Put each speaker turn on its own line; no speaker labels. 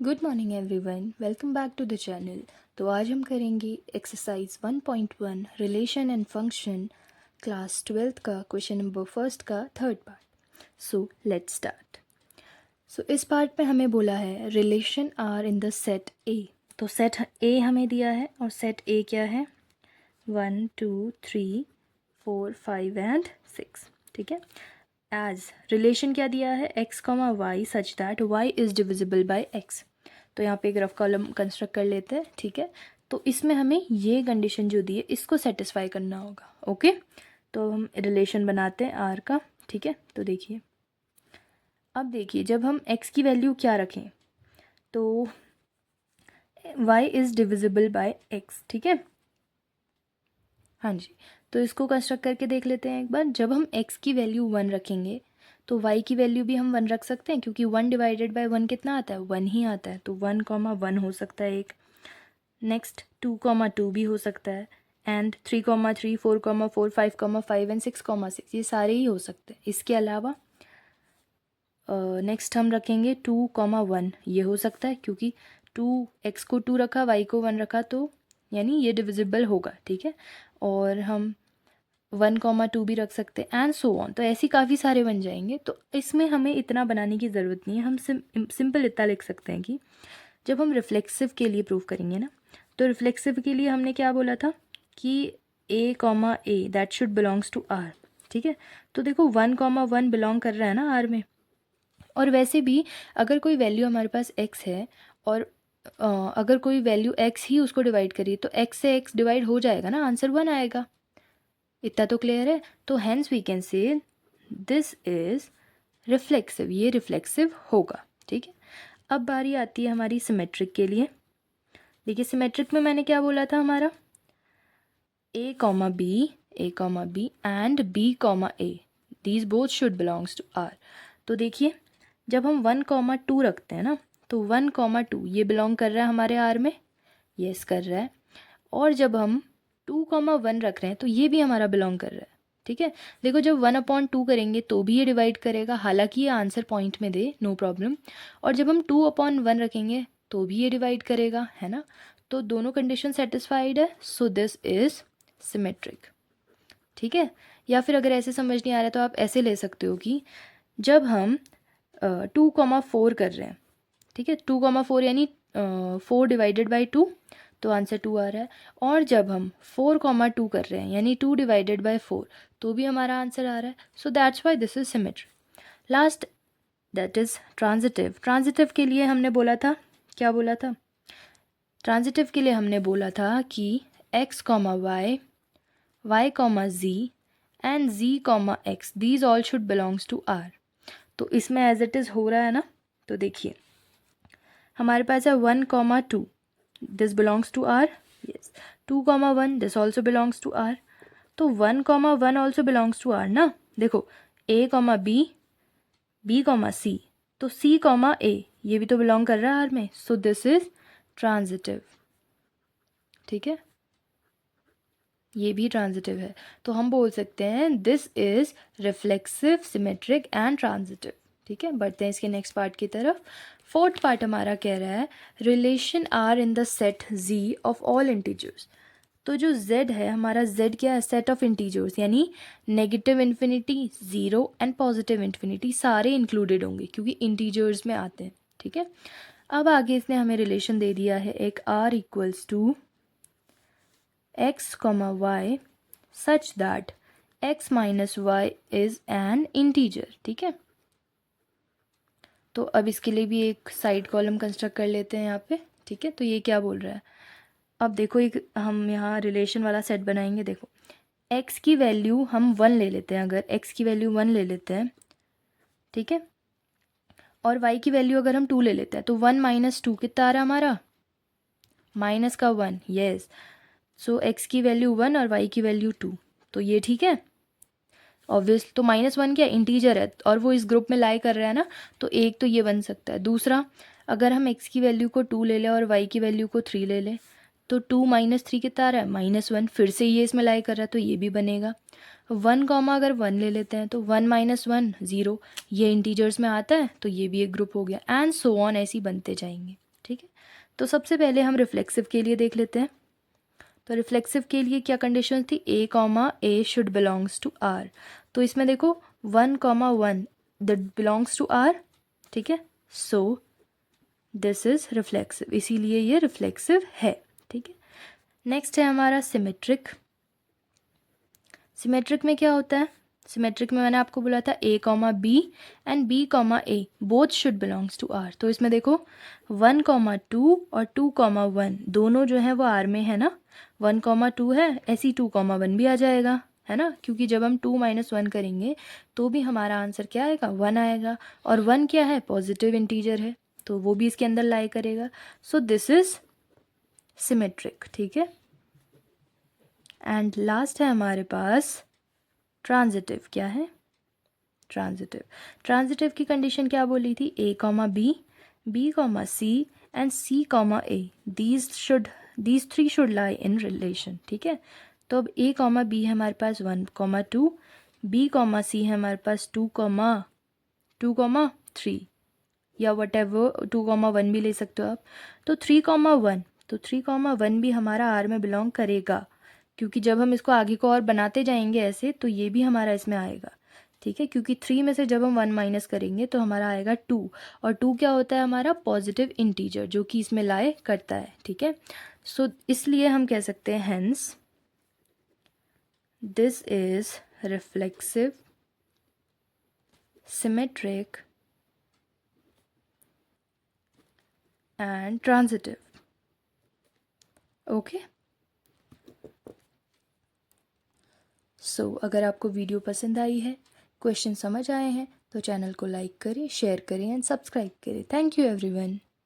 Good morning everyone, welcome back to the channel. तो आज हम करेंगे exercise 1.1 relation and function class 12th का क्वेश्चन नंबर फर्स्ट का third part. So let's start. So इस part में हमें बोला है relation R in the set A. तो सेट ए हमें दिया है और सेट ए क्या है 1 2 3 4 5 एंड 6। ठीक है। एज रिलेशन क्या दिया है x comma y such that y is divisible by x। तो यहाँ पे एक रफ कॉलम कंस्ट्रक्ट कर लेते हैं। ठीक है। तो इसमें हमें ये कंडीशन जो दी है इसको सेटिस्फाई करना होगा। ओके। तो हम रिलेशन बनाते हैं आर का। ठीक है। तो देखिए, अब देखिए जब हम x की वैल्यू क्या रखें तो y is divisible by x। ठीक है। हाँ जी। तो इसको कंस्ट्रक्ट करके देख लेते हैं एक बार। जब हम x की वैल्यू 1 रखेंगे तो y की वैल्यू भी हम 1 रख सकते हैं, क्योंकि 1 डिवाइडेड बाय 1 कितना आता है 1 ही आता है। तो 1 कॉमा 1 हो सकता है एक। नेक्स्ट 2 कॉमा 2 भी हो सकता है। And 3 comma 3 4 comma 4 5 comma 5 and 6 comma 6, ये सारे ही हो सकते हैं। इसके अलावा नेक्स्ट हम रखेंगे 2 कॉमा 1, ये हो सकता है क्योंकि 2 x को 2 रखा y को 1 रखा, तो यानी ये डिविजिबल होगा। ठीक है। और हम 1 कॉमा 2 भी रख सकते हैं एंड सो ऑन। तो ऐसी काफ़ी सारे बन जाएंगे। तो इसमें हमें इतना बनाने की ज़रूरत नहीं है। हम सिंपल इतना लिख सकते हैं कि जब हम रिफ्लेक्सिव के लिए प्रूव करेंगे ना, तो रिफ्लेक्सिव के लिए हमने क्या बोला था कि a comma A that should belongs to r। ठीक है। तो देखो 1 कॉमा 1 बिलोंग कर रहा है ना r में। और वैसे भी अगर कोई वैल्यू हमारे पास x है और अगर कोई वैल्यू x ही उसको डिवाइड करिए तो x से x डिवाइड हो जाएगा ना, आंसर 1 आएगा। इतना तो क्लियर है। तो hence we can say this is reflexive, ये रिफ्लेक्सिव होगा। ठीक है। अब बारी आती है हमारी सिमेट्रिक के लिए। देखिए सिमेट्रिक में मैंने क्या बोला था, हमारा a comma B and b comma A, these both should belongs to r। तो देखिए जब हम 1 कॉमा 2 रखते हैं ना, तो 1 कॉमा 2 ये बिलोंग कर रहा है हमारे r में, यस कर रहा है। और जब हम 2 कॉमा 1 रख रहे हैं तो ये भी हमारा बिलोंग कर रहा है। ठीक है। देखो जब 1/2 करेंगे तो भी ये डिवाइड करेगा, हालांकि ये आंसर पॉइंट में दे नो प्रॉब्लम। और जब हम 2/1 रखेंगे तो भी ये डिवाइड करेगा, है ना। तो दोनों कंडीशन सेटिस्फाइड है। So this is symmetric. ठीक है। या फिर अगर ऐसे समझ नहीं आ रहा है तो आप ऐसे ले सकते हो कि जब हम 2,4 कर रहे हैं, ठीक है, 2,4 यानी 4 डिवाइडेड बाई 2, तो आंसर 2 आ रहा है। और जब हम 4,2 कर रहे हैं यानी 2 डिवाइडेड बाई 4, तो भी हमारा आंसर आ रहा है। So that's why this is symmetric. Last that is transitive. Transitive के लिए हमने बोला था, क्या बोला था, ट्रांजिटिव के लिए हमने बोला था कि x comma y comma z and z comma x, these all should belongs to r। तो इसमें एज इट इज़ हो रहा है ना। तो देखिए हमारे पास है 1 comma 2, this belongs to r, yes. 2 comma 1, this also belongs to r। तो 1 comma 1 also belongs to r ना। देखो a comma b comma c, तो c कॉमा a ये भी तो बिलोंग कर रहा है r में। So this is transitive. ठीक है, ये भी ट्रांजिटिव है। तो हम बोल सकते हैं this is reflexive, symmetric and transitive. ठीक है। बढ़ते हैं इसके नेक्स्ट पार्ट की तरफ। फोर्थ पार्ट हमारा कह रहा है relation R in the set z of all integers. तो जो z है हमारा, z क्या है, सेट ऑफ इंटीजर्स, यानी negative infinity, zero and positive infinity सारे इंक्लूडेड होंगे क्योंकि इंटीजर्स में आते हैं। ठीक है। अब आगे इसने हमें रिलेशन दे दिया है एक r equals to x comma y such that x minus y is an integer। ठीक है। तो अब इसके लिए भी एक साइड कॉलम कंस्ट्रक्ट कर लेते हैं यहाँ पे। ठीक है। तो ये क्या बोल रहा है, अब देखो एक हम यहाँ रिलेशन वाला सेट बनाएंगे। देखो x की वैल्यू हम 1 ले लेते हैं, अगर x की वैल्यू 1 ले लेते हैं, ठीक है, और y की वैल्यू अगर हम 2 ले लेते हैं, तो 1 माइनस 2 कितना आ रहा है हमारा, माइनस का 1, यस। सो x की वैल्यू 1 और y की वैल्यू 2, तो ये ठीक है ऑब्वियस। तो -1 क्या इंटीजर है और वो इस ग्रुप में लाई कर रहा है ना, तो एक तो ये बन सकता है। दूसरा, अगर हम x की वैल्यू को 2 ले लें और y की वैल्यू को 3 ले लें, तो 2 माइनस 3 कितना आ रहा है, -1, फिर से ये इसमें लाई कर रहा है, तो ये भी बनेगा। 1 कॉमा अगर 1 ले लेते हैं तो 1 माइनस 1 0, ये इंटीजर्स में आता है, तो ये भी एक ग्रुप हो गया एंड सो ऑन, ऐसे ही बनते जाएंगे। ठीक है। तो सबसे पहले हम रिफ्लेक्सिव के लिए देख लेते हैं। तो रिफ्लेक्सिव के लिए क्या कंडीशन थी, a comma a should belongs to R. तो इसमें देखो 1,1 दैट बिलोंग्स टू आर, ठीक है। सो दिस इज रिफ्लेक्सिव, इसीलिए ये रिफ्लेक्सिव है, ठीक है। नेक्स्ट है हमारा सिमेट्रिक। सिमेट्रिक में क्या होता है, सिमेट्रिक में मैंने आपको बोला था a comma B and b comma a both should belongs to R. तो इसमें देखो 1,2 और 2,1 दोनों जो है वो आर में है ना, 1,2 है, ऐसी 2,1 भी आ जाएगा, है ना, क्योंकि जब हम 2 - 1 करेंगे तो भी हमारा आंसर क्या आएगा, 1 आएगा। और 1 क्या है, पॉजिटिव इंटीजर है, तो वो भी इसके अंदर लाई करेगा। सो दिस इज सिमेट्रिक, ठीक है। एंड लास्ट है हमारे पास ट्रांजिटिव। क्या है, ट्रांजिटिव। ट्रांजिटिव की कंडीशन क्या बोली थी, a comma b, b comma c and c comma A, these three should lie in relation, ठीक है। तो अब ए कॉमा बी है हमारे पास 1,2, बी कॉमा सी है हमारे पास 2,3 या वट एवर 2,1 भी ले सकते हो आप। तो 3,1, तो 3,1 भी हमारा आर में बिलोंग करेगा, क्योंकि जब हम इसको आगे को और बनाते जाएंगे ऐसे तो ये भी हमारा इसमें आएगा, ठीक है। क्योंकि 3 में से जब हम 1 माइनस करेंगे तो हमारा आएगा 2, और 2 क्या होता है हमारा, पॉजिटिव इंटीजर, जो कि इसमें लाए करता है, ठीक है। सो इसलिए हम कह सकते हैं hence this is reflexive, symmetric and transitive. Okay. So अगर आपको वीडियो पसंद आई है, क्वेश्चन समझ आए हैं, तो चैनल को लाइक करें, शेयर करें एंड सब्सक्राइब करें। Thank you everyone.